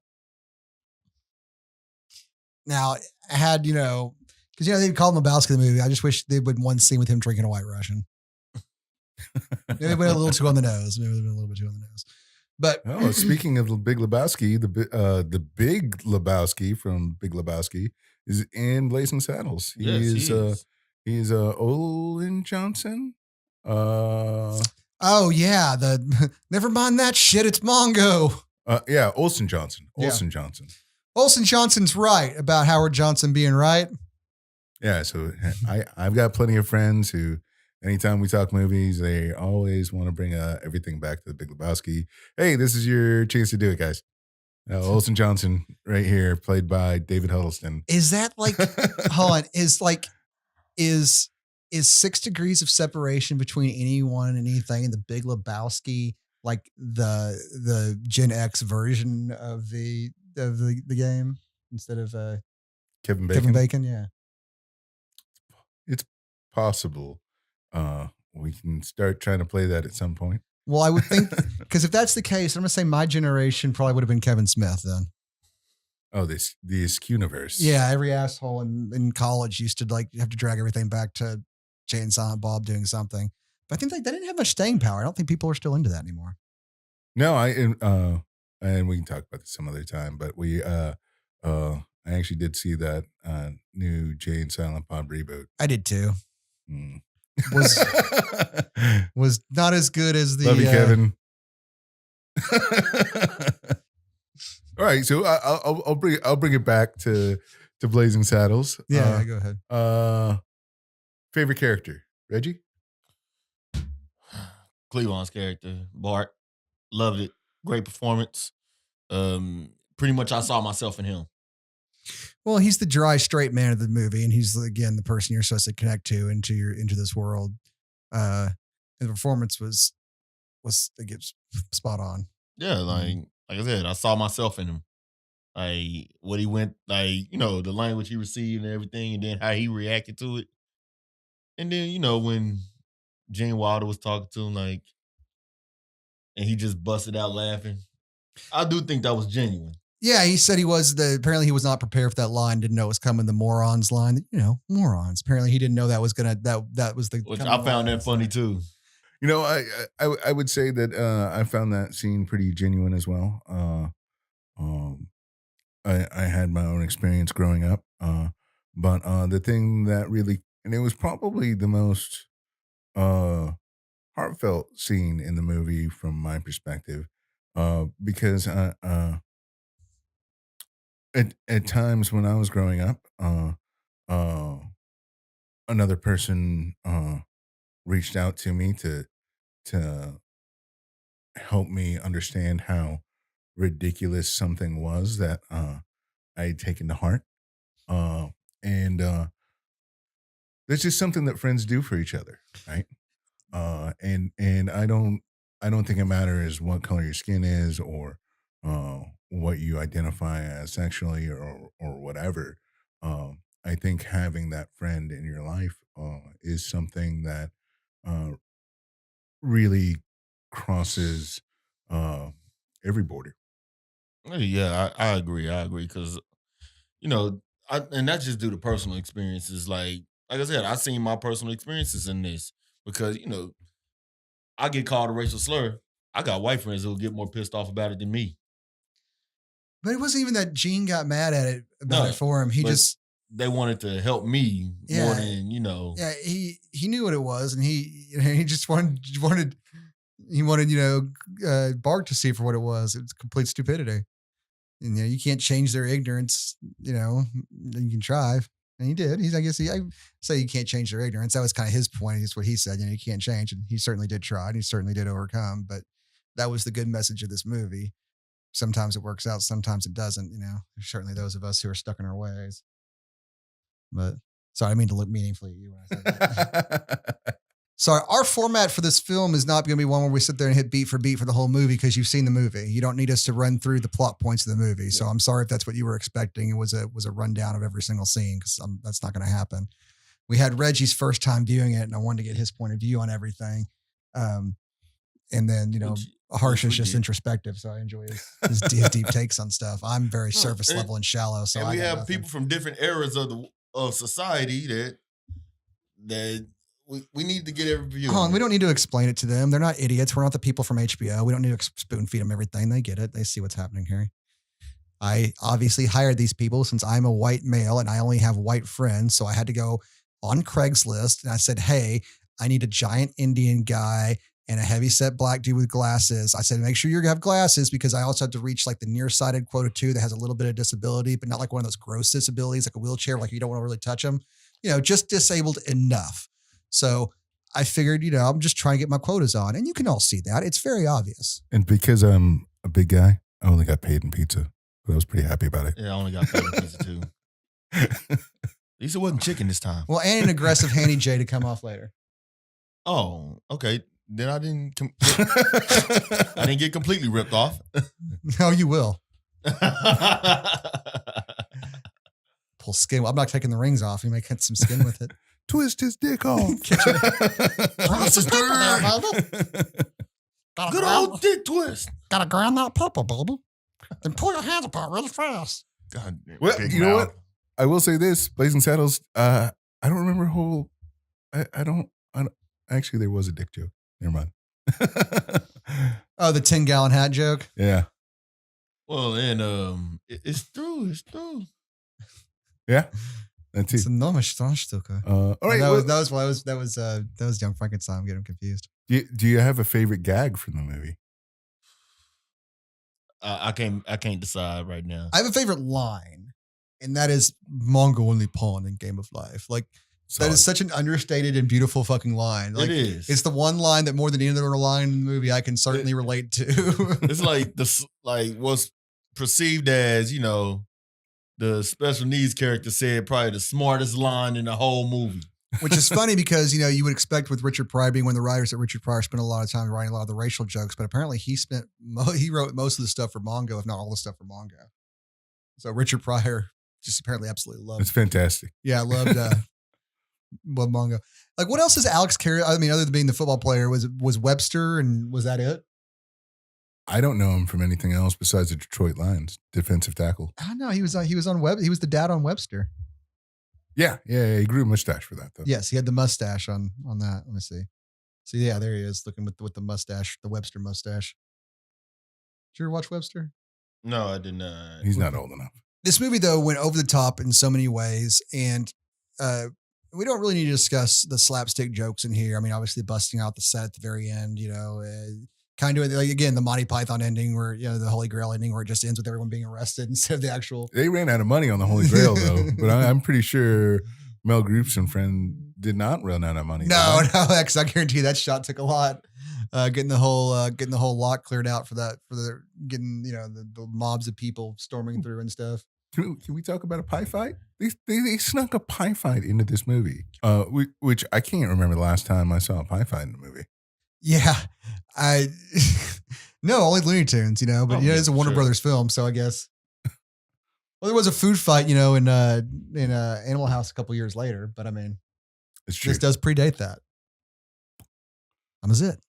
Now, I had, because, they called Lebowski the movie. I just wish they would one scene with him drinking a White Russian. Maybe it went a little too on the nose. Maybe it went a little bit too on the nose. But speaking of the Big Lebowski, the Big Lebowski from Big Lebowski is in Blazing Saddles. He's Olin Johnson. Oh yeah, never mind that shit. It's Mongo. Yeah, Olsen Johnson. Johnson. Olsen Johnson's right about Howard Johnson being right. Yeah, so I've got plenty of friends who, anytime we talk movies, they always want to bring everything back to the Big Lebowski. Hey, this is your chance to do it, guys. Olsen Johnson right here, played by David Huddleston. Is that like, hold on, is 6 degrees of separation between anyone and anything in the Big Lebowski like the Gen X version of the game instead of Kevin Bacon? Kevin Bacon, yeah. It's possible. We can start trying to play that at some point. Well, I would think, because if that's the case, I'm going to say my generation probably would have been Kevin Smith then. Oh, the Skewniverse. Yeah, every asshole in college used to have to drag everything back to Jay and Silent Bob doing something. But I think they didn't have much staying power. I don't think people are still into that anymore. No, and we can talk about this some other time, but I actually did see that new Jay and Silent Bob reboot. I did too. Was not as good as the. Love you, Kevin. All right, so I'll bring it back to Blazing Saddles. Yeah, go ahead. Favorite character, Reggie? Cleavon's character, Bart. Loved it. Great performance. Pretty much I saw myself in him. Well, he's the dry, straight man of the movie, and he's again the person you're supposed to connect to into this world. And the performance was spot on. Yeah, like I said, I saw myself in him. Like what he went, the language he received and everything, and then how he reacted to it. And then, when Gene Wilder was talking to him, and he just busted out laughing. I do think that was genuine. Yeah, he said apparently he was not prepared for that line, didn't know it was coming, the morons line. Morons. Apparently he didn't know that was that was the Which I found that funny too. I would say that I found that scene pretty genuine as well. I had my own experience growing up, but the thing that really, and it was probably the most heartfelt scene in the movie from my perspective, because at times when I was growing up, uh, another person reached out to me to help me understand how ridiculous something was that I had taken to heart. Uh, and That's just something that friends do for each other, right? And I don't think it matters what color your skin is or what you identify as sexually or whatever. I think having that friend in your life is something that uh, really crosses uh, every border. Yeah, I agree. I agree because you know, and that's just due to personal experiences. Like I said, I seen my personal experiences in this because I get called a racial slur. I got white friends who'll get more pissed off about it than me. But it wasn't even that Gene got mad at it about No, it for him. He but just they wanted to help me more Yeah. than yeah, he knew what it was, and he just wanted Bart to see for what it was. It's complete stupidity. And you can't change their ignorance. You can try, and he did. I say you can't change their ignorance. That was kind of his point. That's what he said. You can't change, and he certainly did try, and he certainly did overcome. But that was the good message of this movie. Sometimes it works out, sometimes it doesn't. There's certainly those of us who are stuck in our ways. But sorry, I mean to look meaningfully at you when I said that. Sorry, our format for this film is not going to be one where we sit there and hit beat for the whole movie because you've seen the movie. You don't need us to run through the plot points of the movie. So I'm sorry if that's what you were expecting. It was a rundown of every single scene because that's not going to happen. We had Reggie's first time viewing it, and I wanted to get his point of view on everything. And then Harsha's just introspective, so I enjoy his deep takes on stuff. I'm very surface level and shallow, so and we have people from different eras of society that we need to get every view. We don't need to explain it to them. They're not idiots. We're not the people from HBO. We don't need to spoon feed them everything. They get it. They see what's happening here. I obviously hired these people since I'm a white male and I only have white friends. So I had to go on Craigslist and I said, hey, I need a giant Indian guy and a heavyset black dude with glasses. I said, make sure you have glasses because I also have to reach like the nearsighted quota 2 that has a little bit of disability, but not like one of those gross disabilities, like a wheelchair, like you don't want to really touch them, just disabled enough. So I figured, I'm just trying to get my quotas on, and you can all see that. It's very obvious. And because I'm a big guy, I only got paid in pizza, but I was pretty happy about it. Yeah, I only got paid in pizza too. At least it wasn't chicken this time. Well, and an aggressive Handy J to come off later. Oh, okay. Then I didn't get completely ripped off. No, you will. Pull skin. I'm not taking the rings off. You may cut some skin with it. Twist his dick off. Good old dick twist. Gotta grind that pepper, baby. Then pull your hands apart really fast. God, well, you know what? I will say this: Blazing Saddles. I don't remember whole. I don't. Actually, there was a dick joke. Never mind. Oh, the 10-gallon hat joke. Yeah. Well, and it's true. It's true. Yeah. That's it. It's enormous Stücke. All right. That was Young Frankenstein. I'm getting confused. Do you have a favorite gag from the movie? I can't decide right now. I have a favorite line, and that is Mongo only pawn in Game of Life. Like that is such an understated and beautiful fucking line. Like, it is. It's the one line that more than any other line in the movie I can certainly relate to. It's like what's perceived as the special needs character said probably the smartest line in the whole movie. Which is funny because, you would expect with Richard Pryor being one of the writers that Richard Pryor spent a lot of time writing a lot of the racial jokes, but apparently he wrote most of the stuff for Mongo, if not all the stuff for Mongo. So Richard Pryor just apparently absolutely loved it. It's fantastic. Yeah, I loved Mongo. Like what else is Alex carry? I mean, other than being the football player, was Webster and was that it? I don't know him from anything else besides the Detroit Lions, defensive tackle. I don't know. He was on Web. He was the dad on Webster. Yeah. He grew a mustache for that, though. Yes, he had the mustache on that. Let me see. So yeah, there he is, looking with the mustache, the Webster mustache. Did you ever watch Webster? No, I did not. He's not old enough. This movie, though, went over the top in so many ways, and we don't really need to discuss the slapstick jokes in here. I mean, obviously busting out the set at the very end, kind of like, again, the Monty Python ending where, the Holy Grail ending where it just ends with everyone being arrested instead of the actual. They ran out of money on the Holy Grail, though, but I'm pretty sure Mel Gibson friend did not run out of money. No, because I guarantee that shot took a lot. Getting the whole lot cleared out for the getting the mobs of people storming through and stuff. Can we talk about a pie fight? They snuck a pie fight into this movie, which I can't remember the last time I saw a pie fight in a movie. Yeah, no, only Looney Tunes, but it's a Warner Brothers film, so I guess. Well, there was a food fight, in Animal House a couple years later, but I mean, it's true. This does predate that. That was it.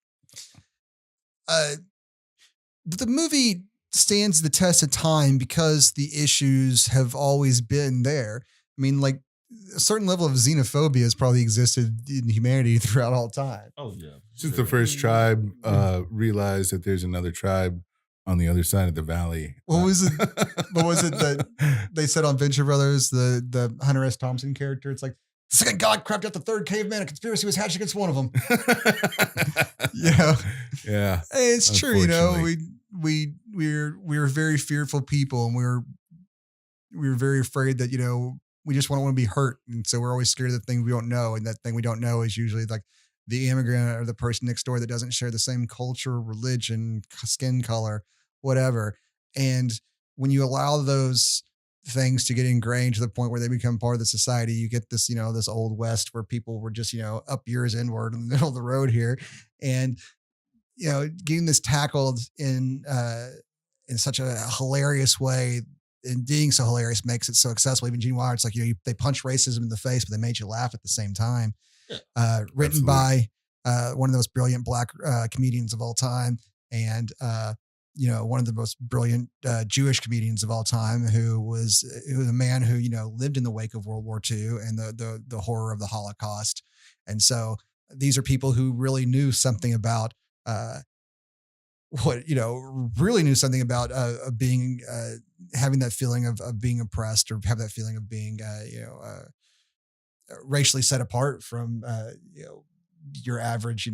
The movie stands the test of time because the issues have always been there. I mean, like a certain level of xenophobia has probably existed in humanity throughout all time. Oh yeah. Since the first tribe realized that there's another tribe on the other side of the valley. What was it that they said on Venture Brothers, the Hunter S. Thompson character? It's like, the second God crapped out the third caveman. A conspiracy was hatched against one of them. Yeah. It's true. We're very fearful people, and we were very afraid that we just want to be hurt, and so we're always scared of the thing we don't know, and that thing we don't know is usually like the immigrant or the person next door that doesn't share the same culture, religion, skin color, whatever. And when you allow those things to get ingrained to the point where they become part of the society, you get this, this old West where people were just, up yours inward in the middle of the road here. And, getting this tackled in such a hilarious way, and being so hilarious makes it so accessible. Even Gene Wilder, it's like, they punch racism in the face, but they made you laugh at the same time. Yeah, written by one of those brilliant black comedians of all time. And, one of the most brilliant Jewish comedians of all time, who was a man who, lived in the wake of World War II and the horror of the Holocaust. And so these are people who really knew something about being, having that feeling of being oppressed, or have that feeling of being, racially set apart from, your average,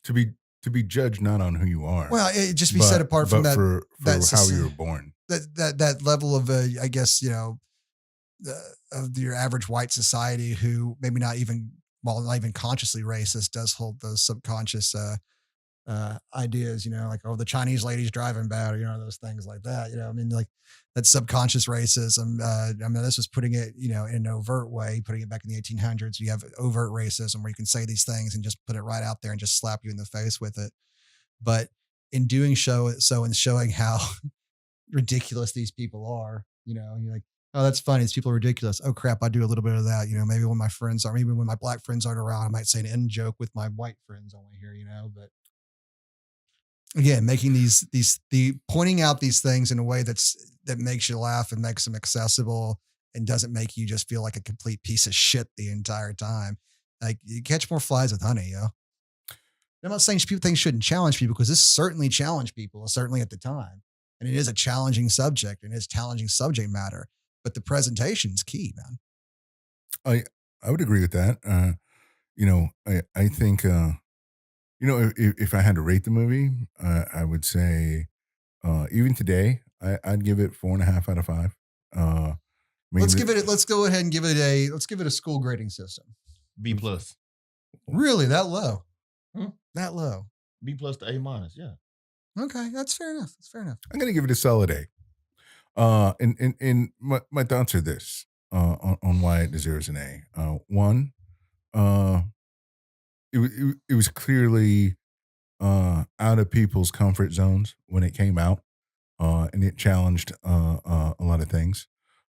to be judged not on who you are. Well, it just be set apart from that for how you were born. That level of I guess of your average white society, who maybe not even consciously racist, does hold those subconscious ideas, like, oh, the Chinese lady's driving bad, or those things like that. I mean, like that subconscious racism. I mean, this was putting it, in an overt way, putting it back in the 1800s. You have overt racism where you can say these things and just put it right out there and just slap you in the face with it. But in doing and showing how ridiculous these people are, you're like, oh, that's funny. These people are ridiculous. Oh crap, I do a little bit of that. Maybe when my friends are, maybe when my black friends aren't around, I might say an end joke with my white friends only here, but again, making the pointing out these things in a way that makes you laugh and makes them accessible and doesn't make you just feel like a complete piece of shit the entire time. Like, you catch more flies with honey, I'm not saying things shouldn't challenge people, because this certainly challenged people, certainly at the time. And it is a challenging subject, and it's challenging subject matter, but the presentation's key, man. I would agree with that. I think, if I had to rate the movie, I would say, even today, I'd give it 4.5 out of 5. Let's go ahead and give it a school grading system. B+. Really? That low? Hmm? That low? B+ to A-. Yeah. Okay, that's fair enough. I'm gonna give it a solid A. And my thoughts are this on why it deserves an A. One, it was clearly out of people's comfort zones when it came out, and it challenged a lot of things.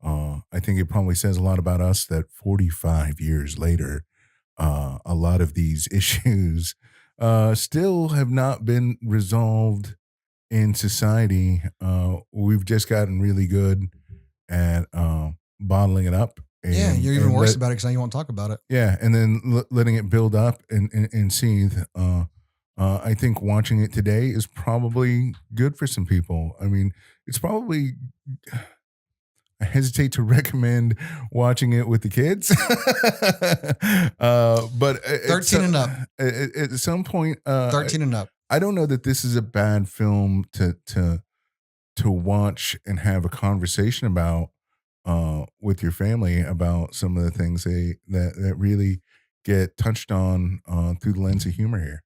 I think it probably says a lot about us that 45 years later, a lot of these issues still have not been resolved in society. We've just gotten really good at bottling it up. Yeah, And, you're even and worse about it because now you won't talk about it. yeah, and then letting it build up and seethe. I think watching it today is probably good for some people. I mean, it's probably. I hesitate to recommend watching it with the kids, but 13 and up. At some point, 13 and up. I don't know that this is a bad film to watch and have a conversation about with your family about some of the things that really get touched on through the lens of humor here.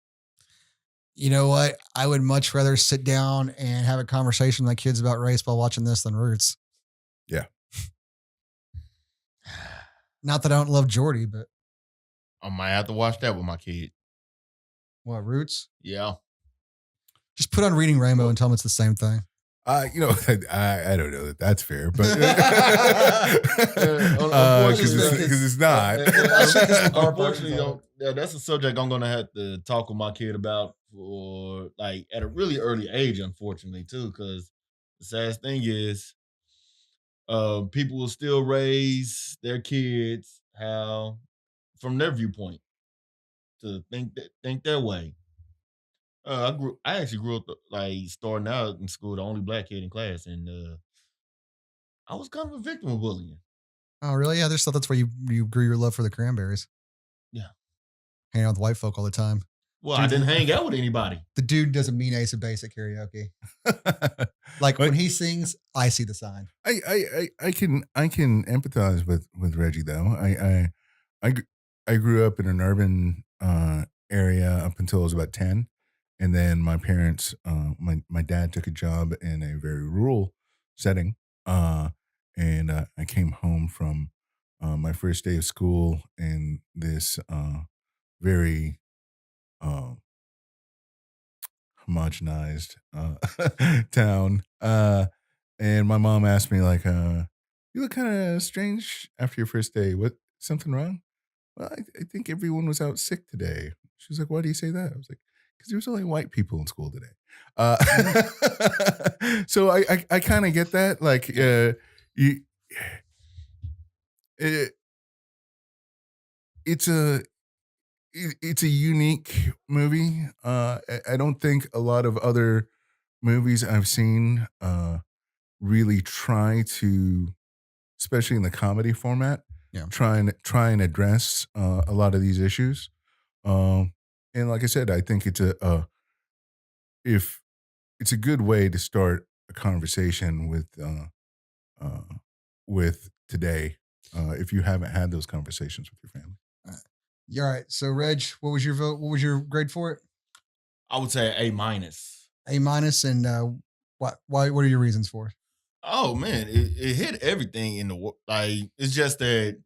You know what? I would much rather sit down and have a conversation with my kids about race while watching this than Roots. Yeah. Not that I don't love Jordy, but I might have to watch that with my kid. what, Roots? Yeah. Just put on Reading Rainbow and tell them it's the same thing. You know, I don't know that that's fair, but because it's not. Unfortunately, that's a subject I'm going to have to talk with my kid about for like at a really early age. Unfortunately, too, because the saddest thing is, people will still raise their kids how from their viewpoint to think their way. I actually grew up like starting out in school, the only black kid in class, and I was kind of a victim of bullying. Oh, really? Yeah, there's stuff that's where you grew your love for the Cranberries. Yeah. Hanging out with white folk all the time. Well, I didn't hang out with anybody. The dude doesn't mean Ace of Base at karaoke. Like when he sings, I see the sign. I can empathize with Reggie though. I grew up in an urban area up until I was about 10, and then my parents, my dad took a job in a very rural setting, and I came home from my first day of school in this very homogenized town. And my mom asked me like, "You look kind of strange after your first day. What? Something wrong?" Well, I think everyone was out sick today. She was like, "Why do you say that?" I was like, "Because there was only white people in school today." So I kind of get that. Like, you, it, it's a it's a unique movie. I don't think a lot of other movies I've seen really try to, especially in the comedy format, Yeah. try and address a lot of these issues. And like I said, I think if it's a good way to start a conversation with today. If you haven't had those conversations with your family. All right. So, Reg, what was your vote? What was your grade for it? I would say A minus. A minus, and what? Why? What are your reasons for it? Oh man, it hit everything in the like. It's just that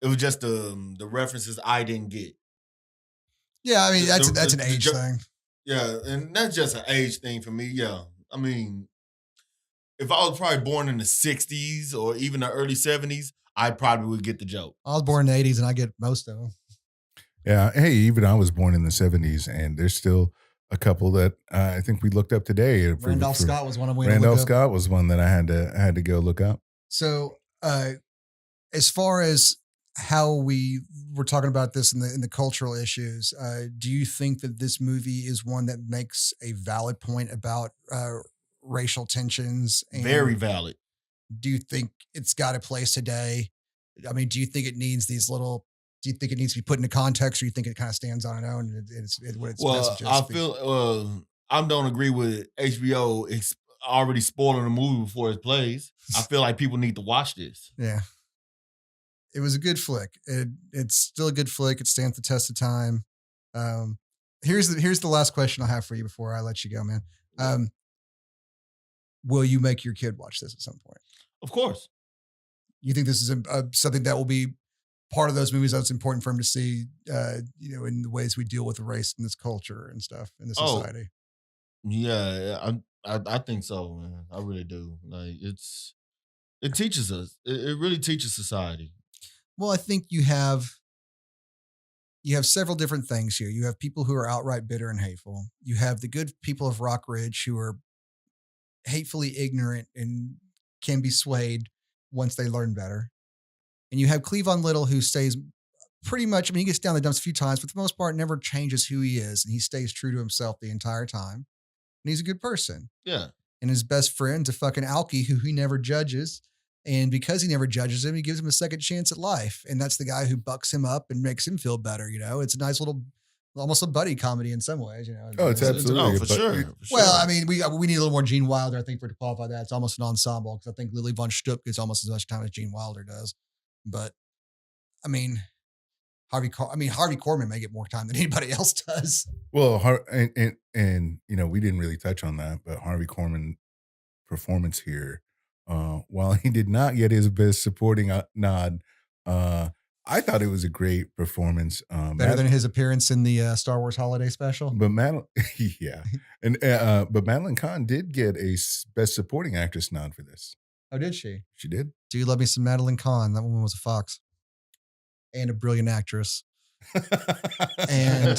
it was just the references I didn't get. Yeah, I mean that's an age thing. Yeah, and that's just an age thing for me. Yeah, I mean, if I was probably born in the '60s or even the early '70s, I probably would get the joke. I was born in the '80s, and I get most of them. Yeah, hey, even I was born in the '70s, and there's still a couple that I think we looked up today. Randolph Scott was one of them. Randolph Scott was one that I had to go look up. So, as far as how we were talking about this in the cultural issues, do you think that this movie is one that makes a valid point about racial tensions? And very valid. Do you think it's got a place today? I mean, do you think it needs these little? Do you think it needs to be put into context, or you think it kind of stands on its own? What its well, I feel I don't agree with HBO already spoiling the movie before it plays. I feel like people need to watch this. Yeah, it was a good flick. It's still a good flick. It stands the test of time. Here's the last question I have for you before I let you go, man. Will you make your kid watch this at some point? Of course. You think this is something that will be part of those movies that's important for him to see, in the ways we deal with race in this culture and stuff in this society? Yeah, I think so, man. I really do. Like it teaches us. It really teaches society. Well, I think you have you have several different things here. You have people who are outright bitter and hateful. You have the good people of Rock Ridge who are hatefully ignorant and can be swayed once they learn better. And you have Cleavon Little who stays pretty much, I mean, he gets down the dumps a few times, but for the most part, never changes who he is. And he stays true to himself the entire time. And he's a good person. Yeah. And his best friend's a fucking alkie who he never judges. And because he never judges him, he gives him a second chance at life. And that's the guy who bucks him up and makes him feel better. You know, it's a nice little, almost a buddy comedy in some ways. You know, Oh, it's absolutely for sure. Well, I mean, we need a little more Gene Wilder, I think, for it to qualify that. It's almost an ensemble because I think Lily Von Shtupp gets almost as much time as Gene Wilder does. But I mean, Harvey Korman may get more time than anybody else does. Well, and you know, we didn't really touch on that, but Harvey Korman performance here, while he did not get his best supporting nod, I thought it was a great performance. Better than his appearance in the Star Wars Holiday Special. But yeah, and but Madeline Kahn did get a best supporting actress nod for this. Oh, did she? She did. Do you love me some Madeline Kahn? That woman was a fox and a brilliant actress. And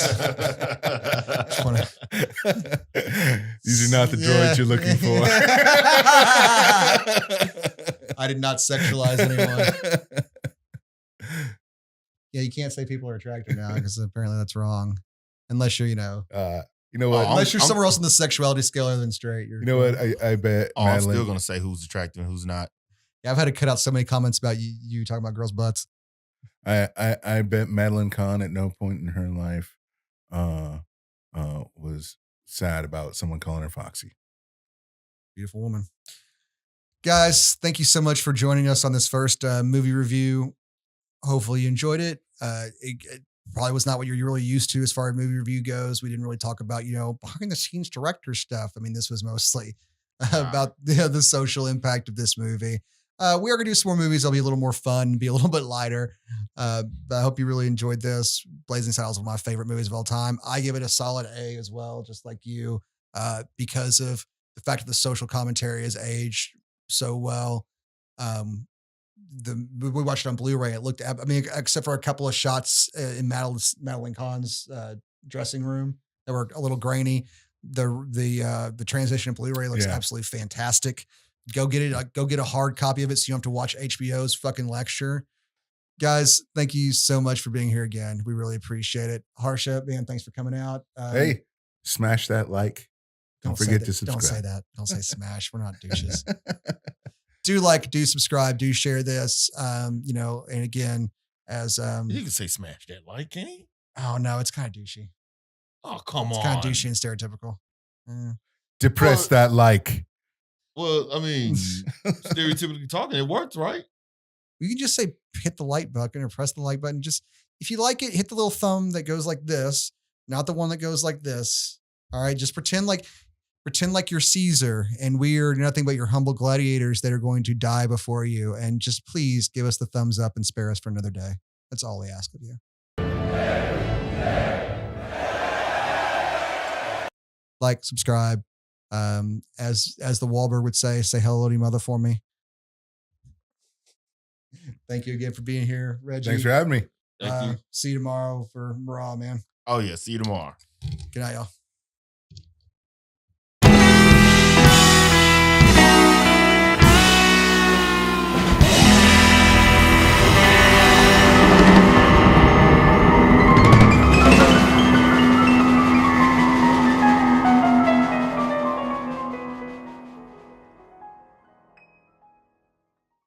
these are not the droids you're looking for. I did not sexualize anyone. Yeah, you can't say people are attractive now because apparently that's wrong. Unless you're, you know what? Unless you're somewhere else on the sexuality scale other than straight. You know what? I bet. I'm still gonna say who's attractive and who's not. Yeah, I've had to cut out so many comments about you talking about girls' butts. I bet Madeline Kahn at no point in her life was sad about someone calling her Foxy. Beautiful woman. Guys, thank you so much for joining us on this first movie review. Hopefully you enjoyed it. It probably was not what you're really used to as far as movie review goes. We didn't really talk about, behind the scenes director stuff. I mean, this was mostly about the social impact of this movie. We are going to do some more movies. They'll be a little more fun, be a little bit lighter. But I hope you really enjoyed this. Blazing Saddles is one of my favorite movies of all time. I give it a solid A as well, just like you, because of the fact that the social commentary has aged so well. We watched it on Blu-ray. It looked, except for a couple of shots in Madeline Kahn's dressing room that were a little grainy. The transition in Blu-ray looks absolutely fantastic. Go get it. Go get a hard copy of it so you don't have to watch HBO's fucking lecture. Guys, thank you so much for being here again. We really appreciate it. Harsha, man, thanks for coming out. Hey, smash that like. Don't forget to subscribe. Don't say that. Don't say smash. We're not douches. Do like, do subscribe, do share this. And again, as you can say smash that like, can you? Oh no, it's kind of douchey. Oh, come on. It's kind of douchey and stereotypical. Depress that like. Well, I mean, stereotypically talking, it works, right? You can just say hit the like button or press the like button. Just if you like it, hit the little thumb that goes like this, not the one that goes like this. All right, just pretend like you're Caesar and we are nothing but your humble gladiators that are going to die before you. And just please give us the thumbs up and spare us for another day. That's all we ask of you. Like, subscribe. As the Wahlberg would say hello to your mother for me. Thank you again for being here, Reggie. Thanks for having me. Thank you. See you tomorrow for Raw, man. Oh yeah, see you tomorrow. Good night, y'all.